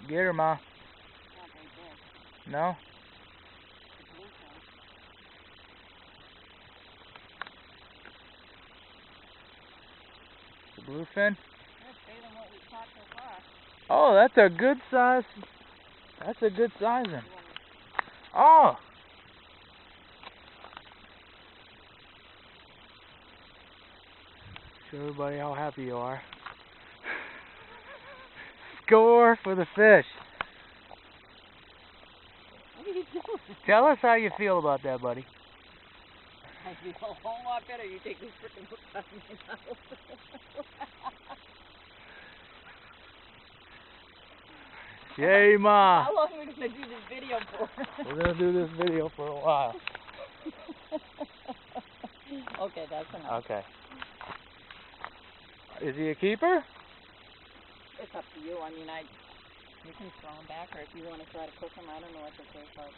Get her, Ma. Not very big. No? The bluefin. The bluefin? That's bigger than what we've caught so far. Oh, that's a good size. That's a good sizing. Oh! Show everybody how happy you are. Score for the fish. What are you doing? Tell us how you feel about that, buddy. I feel a whole lot better. You take this frickin' hook out of my mouth. Yay, Ma. How long are we gonna do this video for? We're gonna do this video for a while. Okay, that's enough. Okay. Is he a keeper? It's up to you. I mean, we can throw him back, or if you want to try to cook him, I don't know what to say, folks.